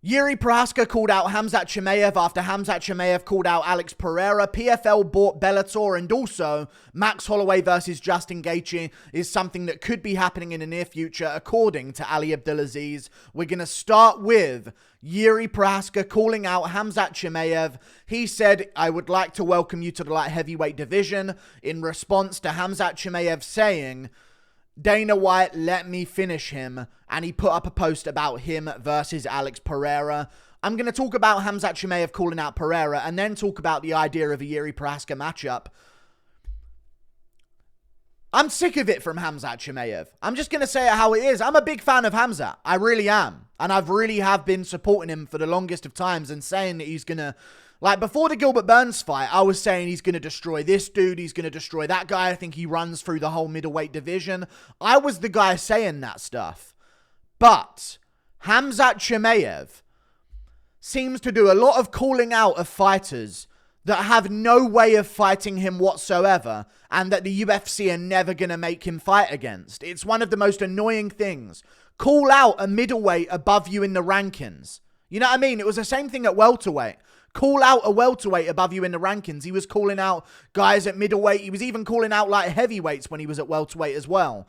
Jiri Prochazka called out Khamzat Chimaev after Khamzat Chimaev called out Alex Pereira. PFL bought Bellator, and also Max Holloway versus Justin Gaethje is something that could be happening in the near future, according to Ali Abdulaziz. We're going to start with Jiri Prochazka calling out Khamzat Chimaev. He said, "I would like to welcome you to the light heavyweight division," in response to Khamzat Chimaev saying, "Dana White, let me finish him." And he put up a post about him versus Alex Pereira. I'm going to talk about Khamzat Chimaev calling out Pereira and then talk about the idea of a Jiri Prochazka matchup. I'm sick of it from Khamzat Chimaev. I'm just going to say it how it is. I'm a big fan of Khamzat. I really am. And I've really have been supporting him for the longest of times and saying that he's going to... Like, before the Gilbert Burns fight, I was saying he's going to destroy this dude, he's going to destroy that guy. I think he runs through the whole middleweight division. I was the guy saying that stuff. But Khamzat Chimaev seems to do a lot of calling out of fighters that have no way of fighting him whatsoever, and that the UFC are never going to make him fight against. It's one of the most annoying things. Call out a middleweight above you in the rankings. You know what I mean? It was the same thing at welterweight. Call out a welterweight above you in the rankings. He was calling out guys at middleweight. He was even calling out like heavyweights when he was at welterweight as well.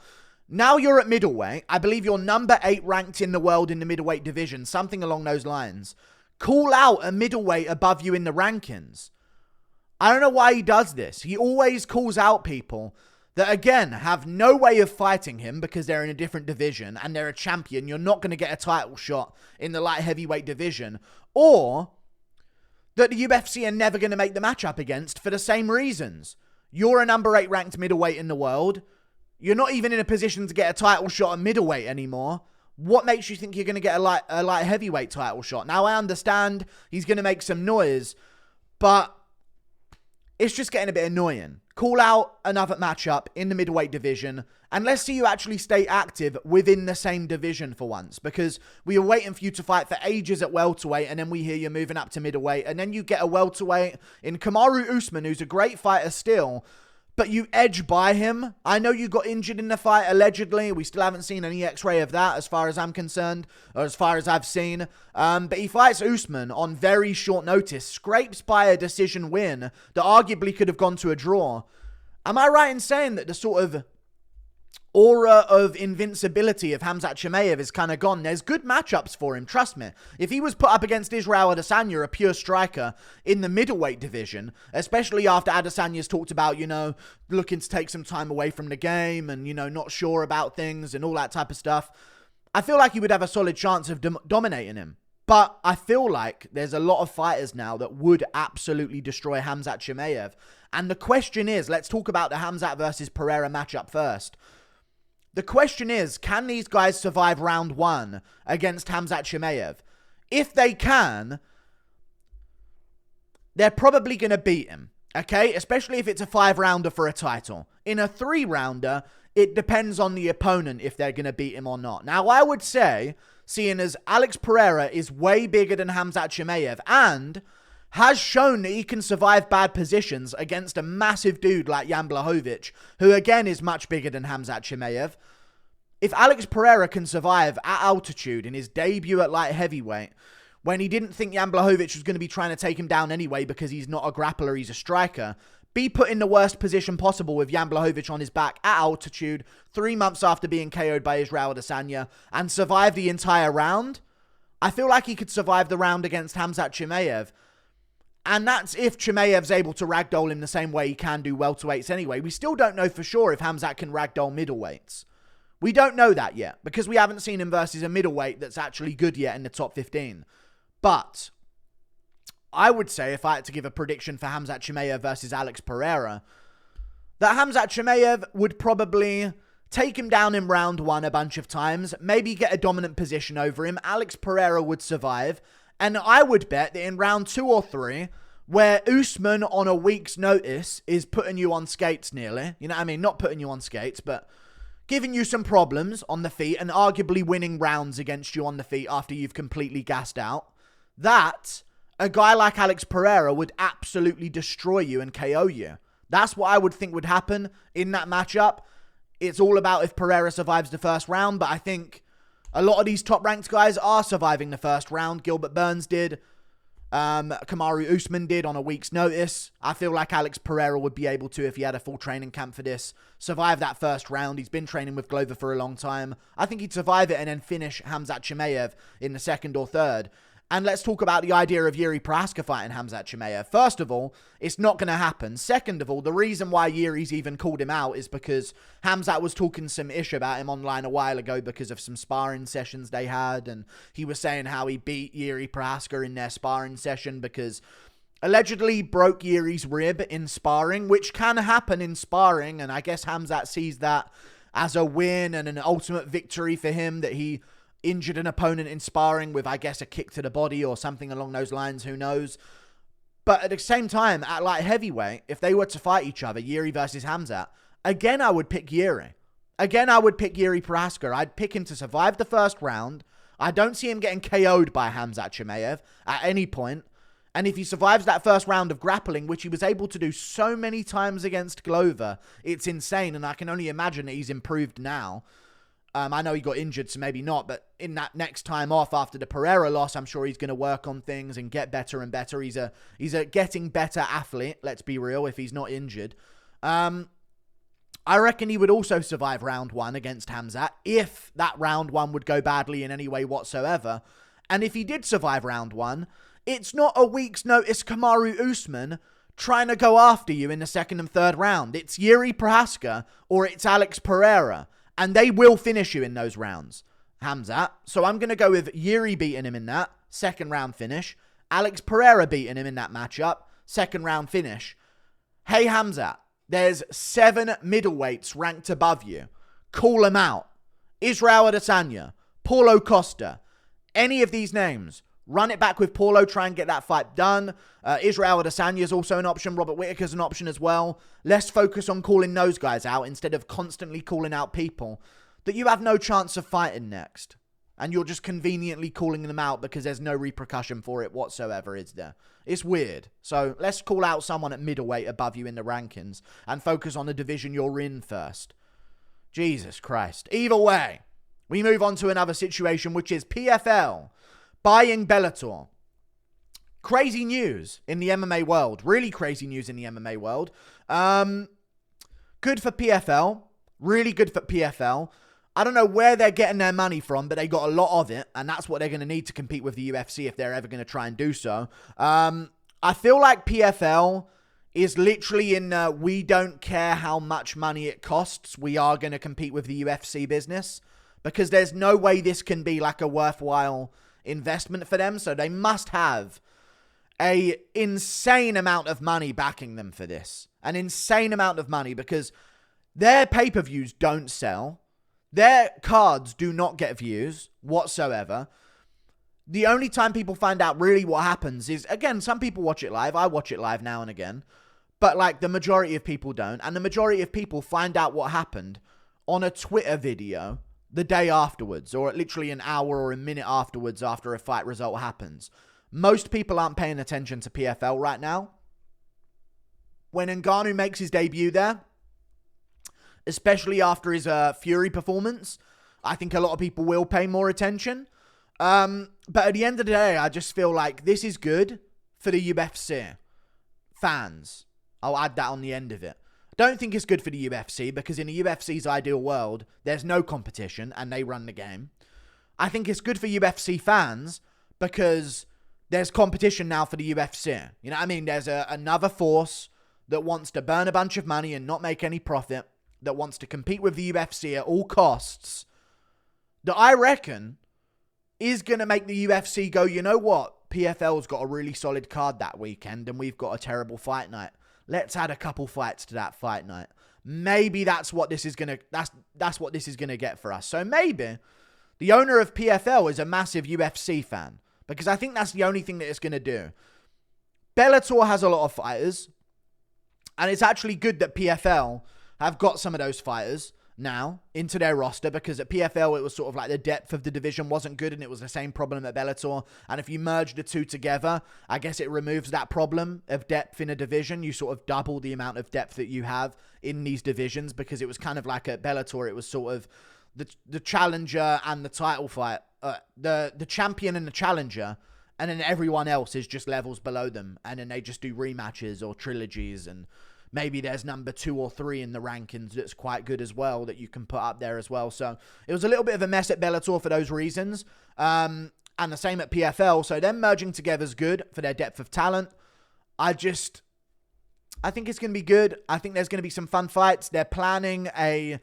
Now you're at middleweight. I believe you're number 8 ranked in the world in the middleweight division. Something along those lines. Call out a middleweight above you in the rankings. I don't know why he does this. He always calls out people that, again, have no way of fighting him because they're in a different division and they're a champion. You're not going to get a title shot in the light heavyweight division. Or that the UFC are never going to make the matchup against for the same reasons. You're a number 8 ranked middleweight in the world. You're not even in a position to get a title shot at middleweight anymore. What makes you think you're going to get a light heavyweight title shot? Now, I understand he's going to make some noise, but it's just getting a bit annoying. Call out another matchup in the middleweight division, and let's see you actually stay active within the same division for once, because we were waiting for you to fight for ages at welterweight, and then we hear you're moving up to middleweight, and then you get a welterweight in Kamaru Usman, who's a great fighter still, but you edge by him. I know you got injured in the fight, allegedly. We still haven't seen any x-ray of that as far as I'm concerned, or as far as I've seen. But he fights Usman on very short notice, scrapes by a decision win that arguably could have gone to a draw. Am I right in saying that the sort of aura of invincibility of Khamzat Chimaev is kind of gone? There's good matchups for him, trust me. If he was put up against Israel Adesanya, a pure striker, in the middleweight division, especially after Adesanya's talked about, you know, looking to take some time away from the game and, you know, not sure about things and all that type of stuff, I feel like he would have a solid chance of dominating him. But I feel like there's a lot of fighters now that would absolutely destroy Khamzat Chimaev. And the question is, let's talk about the Khamzat versus Pereira matchup first. The question is, can these guys survive round 1 against Khamzat Chimaev? If they can, they're probably going to beat him, okay? Especially if it's a 5-rounder for a title. In a 3-rounder, it depends on the opponent if they're going to beat him or not. Now, I would say, seeing as Alex Pereira is way bigger than Khamzat Chimaev and has shown that he can survive bad positions against a massive dude like Jan Blachowicz, who again is much bigger than Khamzat Chimaev. If Alex Pereira can survive at altitude in his debut at light heavyweight, when he didn't think Jan Blachowicz was going to be trying to take him down anyway because he's not a grappler, he's a striker, be put in the worst position possible with Jan Blachowicz on his back at altitude 3 months after being KO'd by Israel Adesanya and survive the entire round, I feel like he could survive the round against Khamzat Chimaev. And that's if Chimaev's able to ragdoll him the same way he can do welterweights anyway. We still don't know for sure if Khamzat can ragdoll middleweights. We don't know that yet because we haven't seen him versus a middleweight that's actually good yet in the top 15. But I would say, if I had to give a prediction for Khamzat Chimaev versus Alex Pereira, that Khamzat Chimaev would probably take him down in round 1 a bunch of times, maybe get a dominant position over him. Alex Pereira would survive. And I would bet that in round 2 or 3, where Usman on a week's notice is putting you on skates nearly, you know what I mean? Not putting you on skates, but giving you some problems on the feet and arguably winning rounds against you on the feet after you've completely gassed out, that a guy like Alex Pereira would absolutely destroy you and KO you. That's what I would think would happen in that matchup. It's all about if Pereira survives the first round, but I think A lot of these top-ranked guys are surviving the first round. Gilbert Burns did. Kamaru Usman did on a week's notice. I feel like Alex Pereira would be able to, if he had a full training camp for this, survive that first round. He's been training with Glover for a long time. I think he'd survive it and then finish Khamzat Chimaev in the second or third. And let's talk about the idea of Jiri Prochazka fighting Khamzat Chimaev. First of all, it's not going to happen. Second of all, the reason why Jiri's even called him out is because Khamzat was talking some ish about him online a while ago because of some sparring sessions they had. And he was saying how he beat Jiri Prochazka in their sparring session because allegedly broke Jiri's rib in sparring, which can happen in sparring. And I guess Khamzat sees that as a win and an ultimate victory for him, that he injured an opponent in sparring with, I guess, a kick to the body or something along those lines. Who knows? But at the same time, at light heavyweight, if they were to fight each other, Jiri versus Khamzat, again, I would pick Jiri. Again, I would pick Jiri Prochazka. I'd pick him to survive the first round. I don't see him getting KO'd by Khamzat Chimaev at any point. And if he survives that first round of grappling, which he was able to do so many times against Glover, it's insane. And I can only imagine that he's improved now. I know he got injured, so maybe not, but in that next time off after the Pereira loss, I'm sure he's going to work on things and get better and better. He's a getting better athlete, let's be real, if he's not injured. I reckon he would also survive round one against Khamzat if that round one would go badly in any way whatsoever. And if he did survive round one, it's not a week's notice Kamaru Usman trying to go after you in the second and third round. It's Jiri Prochazka or it's Alex Pereira. And they will finish you in those rounds, Khamzat. So I'm going to go with Jiri beating him in that second round finish. Alex Pereira beating him in that matchup, second round finish. Hey, Khamzat, there's 7 middleweights ranked above you. Call them out. Israel Adesanya, Paulo Costa, any of these names. Run it back with Paulo, try and get that fight done. Israel Adesanya is also an option. Robert Whittaker's an option as well. Let's focus on calling those guys out instead of constantly calling out people that you have no chance of fighting next. And you're just conveniently calling them out because there's no repercussion for it whatsoever, is there? It's weird. So let's call out someone at middleweight above you in the rankings and focus on the division you're in first. Jesus Christ. Either way, we move on to another situation, which is PFL buying Bellator. Crazy news in the MMA world. Really crazy news in the MMA world. Good for PFL. Really good for PFL. I don't know where they're getting their money from, but they got a lot of it, and that's what they're going to need to compete with the UFC if they're ever going to try and do so. I feel like PFL is literally in we don't care how much money it costs, we are going to compete with the UFC business, because there's no way this can be like a worthwhile investment for them. So they must have a insane amount of money backing them for this. An insane amount of money, because their pay-per-views don't sell. Their cards do not get views whatsoever. The only time people find out really what happens is, again, some people watch it live. I watch it live now and again. But like the majority of people don't. And the majority of people find out what happened on a Twitter video the day afterwards, or literally an hour or a minute afterwards after a fight result happens. Most people aren't paying attention to PFL right now. When Ngannou makes his debut there, especially after his Fury performance, I think a lot of people will pay more attention. But at the end of the day, I just feel like this is good for the UFC fans. I'll add that on the end of it. Don't think it's good for the UFC, because in the UFC's ideal world, there's no competition and they run the game. I think it's good for UFC fans because there's competition now for the UFC. You know what I mean? There's another force that wants to burn a bunch of money and not make any profit, that wants to compete with the UFC at all costs, that I reckon is going to make the UFC go, you know what? PFL's got a really solid card that weekend and we've got a terrible fight night. Let's add a couple fights to that fight night. Maybe that's what this is going to, that's what this is going to get for us. So maybe the owner of PFL is a massive UFC fan, because I think that's the only thing that it's going to do. Bellator has a lot of fighters, and it's actually good that PFL have got some of those fighters now into their roster, because at PFL it was sort of like the depth of the division wasn't good, and it was the same problem at Bellator. And if you merge the two together, I guess it removes that problem of depth in a division. You sort of double the amount of depth that you have in these divisions, because it was kind of like at Bellator, it was sort of the challenger and the title fight, the champion and the challenger, and then everyone else is just levels below them, and then they just do rematches or trilogies, and maybe there's number 2 or 3 in the rankings that's quite good as well that you can put up there as well. So it was a little bit of a mess at Bellator for those reasons, and the same at PFL. So them merging together is good for their depth of talent. I think it's going to be good. I think there's going to be some fun fights. They're planning a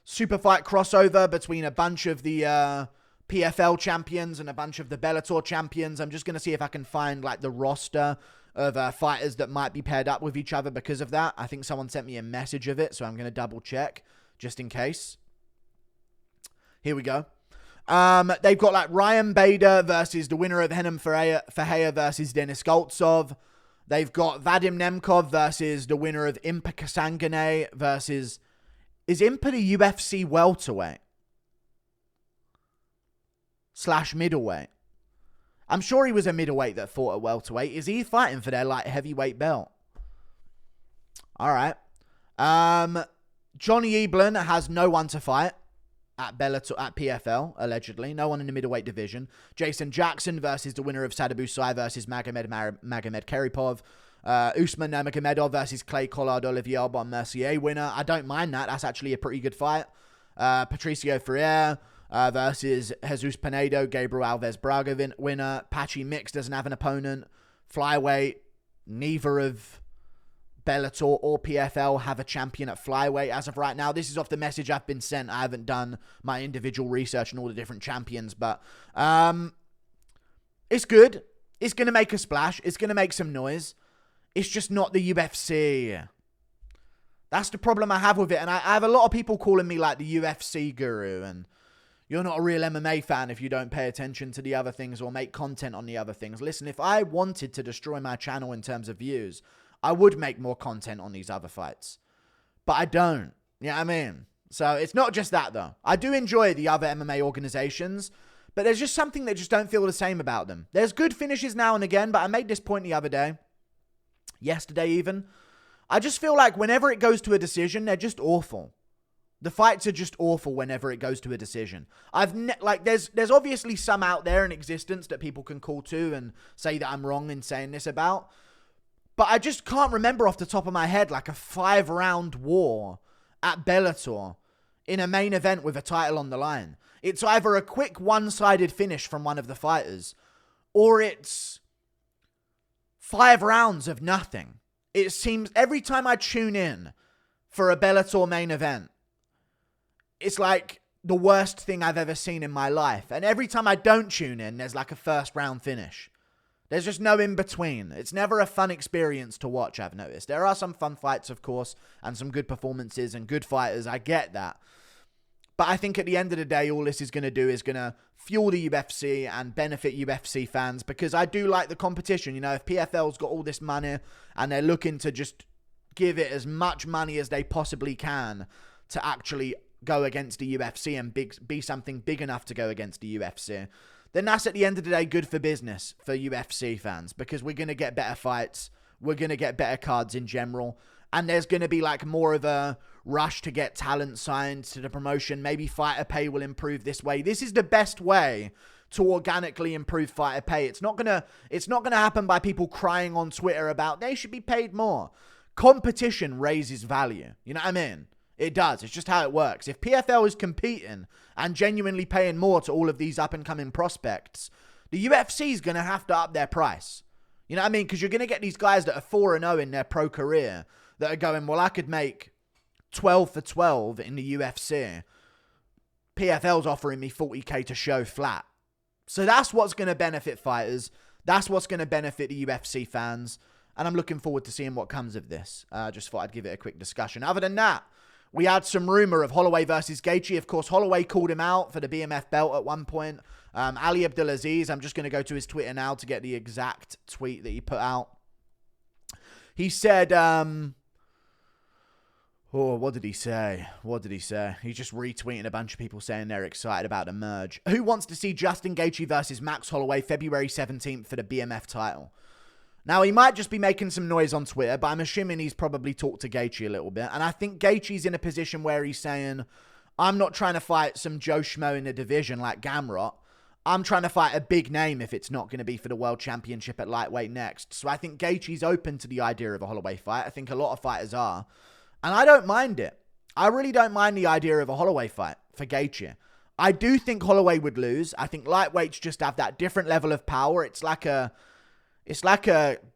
super fight crossover between a bunch of the PFL champions and a bunch of the Bellator champions. I'm just going to see if I can find like the roster of fighters that might be paired up with each other because of that. I think someone sent me a message of it, so I'm going to double check just in case. Here we go. They've got like Ryan Bader versus the winner of Renan Ferreira versus Denis Goltsov. They've got Vadim Nemkov versus the winner of Impa Kasanganay versus... Is Impa the UFC welterweight? / middleweight? I'm sure he was a middleweight that fought at welterweight. Is he fighting for their light heavyweight belt? All right. Johnny Eblin has no one to fight at Bellator, at PFL, allegedly. No one in the middleweight division. Jason Jackson versus the winner of Sadibou versus Magomed Karipov. Usman Nurmagomedov versus Clay Collard, Olivier Albon Mercier winner. I don't mind that. That's actually a pretty good fight. Patricio Freire versus Jesus Pinedo, Gabriel Alves Braga winner. Patchy Mix doesn't have an opponent. Flyweight, neither of Bellator or PFL have a champion at flyweight as of right now. This is off the message I've been sent. I haven't done my individual research on all the different champions, but it's good. It's going to make a splash. It's going to make some noise. It's just not the UFC. That's the problem I have with it. And I have a lot of people calling me like the UFC guru, and you're not a real MMA fan if you don't pay attention to the other things or make content on the other things. Listen, if I wanted to destroy my channel in terms of views, I would make more content on these other fights. But I don't. You know what I mean? So it's not just that, though. I do enjoy the other MMA organizations, but there's just something that just don't feel the same about them. There's good finishes now and again, but I made this point the other day. Yesterday even. I just feel like whenever it goes to a decision, they're just awful. The fights are just awful whenever it goes to a decision. There's obviously some out there in existence that people can call to and say that I'm wrong in saying this about. But I just can't remember off the top of my head like a 5-round war at Bellator in a main event with a title on the line. It's either a quick one-sided finish from one of the fighters, or it's 5 rounds of nothing. It seems every time I tune in for a Bellator main event, it's like the worst thing I've ever seen in my life. And every time I don't tune in, there's like a first round finish. There's just no in-between. It's never a fun experience to watch, I've noticed. There are some fun fights, of course, and some good performances and good fighters. I get that. But I think at the end of the day, all this is going to do is going to fuel the UFC and benefit UFC fans, because I do like the competition. You know, if PFL's got all this money and they're looking to just give it as much money as they possibly can to actually go against the UFC and be something big enough to go against the UFC, then that's at the end of the day good for business for UFC fans, because we're going to get better fights. We're going to get better cards in general. And there's going to be like more of a rush to get talent signed to the promotion. Maybe fighter pay will improve this way. This is the best way to organically improve fighter pay. It's not gonna happen by people crying on Twitter about they should be paid more. Competition raises value. You know what I mean? It does. It's just how it works. If PFL is competing and genuinely paying more to all of these up-and-coming prospects, the UFC is going to have to up their price. You know what I mean? Because you're going to get these guys that are 4-0 in their pro career that are going, well, I could make 12 for 12 in the UFC. PFL's offering me 40k to show flat. So that's what's going to benefit fighters. That's what's going to benefit the UFC fans. And I'm looking forward to seeing what comes of this. Just thought I'd give it a quick discussion. Other than that, we had some rumor of Holloway versus Gaethje. Of course, Holloway called him out for the BMF belt at one point. Ali Abdulaziz, I'm just going to go to his Twitter now to get the exact tweet that he put out. He said, what did he say? He's just retweeting a bunch of people saying they're excited about the merge. Who wants to see Justin Gaethje versus Max Holloway February 17th for the BMF title? Now, he might just be making some noise on Twitter, but I'm assuming he's probably talked to Gaethje a little bit. And I think Gaethje's in a position where he's saying, I'm not trying to fight some Joe Schmo in a division like Gamrot. I'm trying to fight a big name if it's not going to be for the World Championship at lightweight next. So I think Gaethje's open to the idea of a Holloway fight. I think a lot of fighters are. And I don't mind it. I really don't mind the idea of a Holloway fight for Gaethje. I do think Holloway would lose. I think lightweights just have that different level of power. It's like a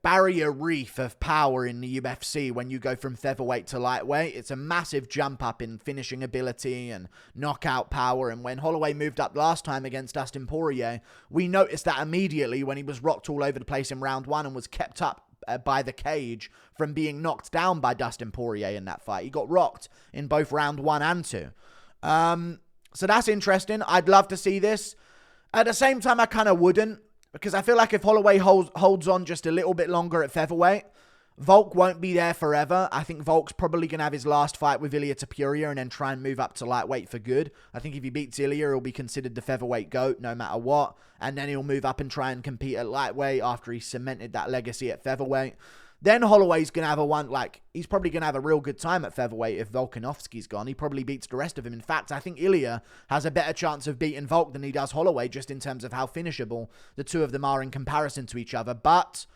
barrier reef of power in the UFC when you go from featherweight to lightweight. It's a massive jump up in finishing ability and knockout power. And when Holloway moved up last time against Dustin Poirier, we noticed that immediately when he was rocked all over the place in round 1 and was kept up by the cage from being knocked down by Dustin Poirier in that fight. He got rocked in both round 1 and 2. So that's interesting. I'd love to see this. At the same time, I kind of wouldn't, because I feel like if Holloway holds on just a little bit longer at featherweight, Volk won't be there forever. I think Volk's probably going to have his last fight with Ilia Topuria and then try and move up to lightweight for good. I think if he beats Ilia, he'll be considered the featherweight GOAT no matter what. And then he'll move up and try and compete at lightweight after he's cemented that legacy at featherweight. Then Holloway's going to have he's probably going to have a real good time at featherweight if Volkanovski's gone. He probably beats the rest of him. In fact, I think Ilia has a better chance of beating Volk than he does Holloway, just in terms of how finishable the two of them are in comparison to each other. But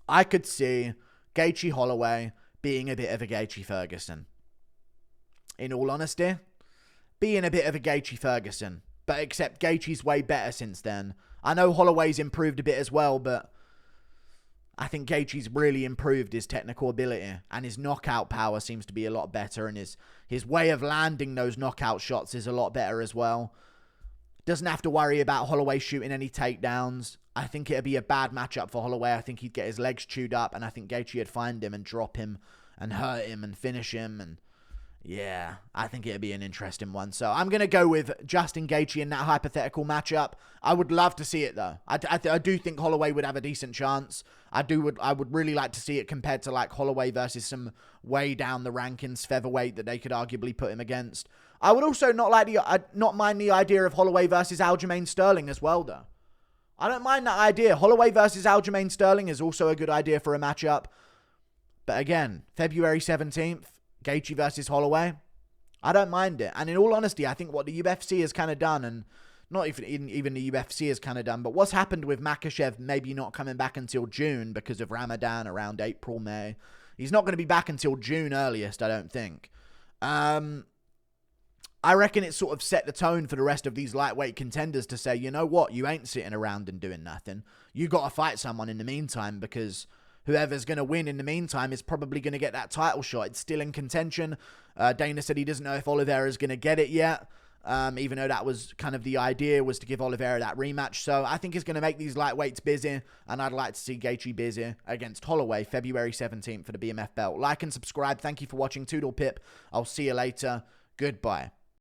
I could see Gaethje Holloway being a bit of a Gaethje Ferguson. In all honesty, being a bit of a Gaethje Ferguson. But except Gaethje's way better since then. I know Holloway's improved a bit as well, but I think Gaethje's really improved his technical ability, and his knockout power seems to be a lot better, and his way of landing those knockout shots is a lot better as well. Doesn't have to worry about Holloway shooting any takedowns. I think it'd be a bad matchup for Holloway. I think he'd get his legs chewed up, and I think Gaethje would find him and drop him and hurt him and finish him, and yeah, I think it'd be an interesting one. So I'm going to go with Justin Gaethje in that hypothetical matchup. I would love to see it, though. I do think Holloway would have a decent chance. I would really like to see it compared to like Holloway versus some way down the rankings featherweight that they could arguably put him against. I would also not mind the idea of Holloway versus Aljamain Sterling as well, though. I don't mind that idea. Holloway versus Aljamain Sterling is also a good idea for a matchup. But again, February 17th, Gaethje versus Holloway, I don't mind it. And in all honesty, I think what the UFC has kind of done, and not even the UFC has kind of done, but what's happened with Makhachev maybe not coming back until June because of Ramadan around April, May. He's not going to be back until June earliest, I don't think. I reckon it sort of set the tone for the rest of these lightweight contenders to say, you know what, you ain't sitting around and doing nothing. You got to fight someone in the meantime, because whoever's going to win in the meantime is probably going to get that title shot. It's still in contention. Dana said he doesn't know if Oliveira is going to get it yet, even though that was kind of the idea, was to give Oliveira that rematch. So I think it's going to make these lightweights busy, and I'd like to see Gaethje busy against Holloway February 17th for the BMF belt. Like and subscribe. Thank you for watching. Toodle Pip. I'll see you later. Goodbye.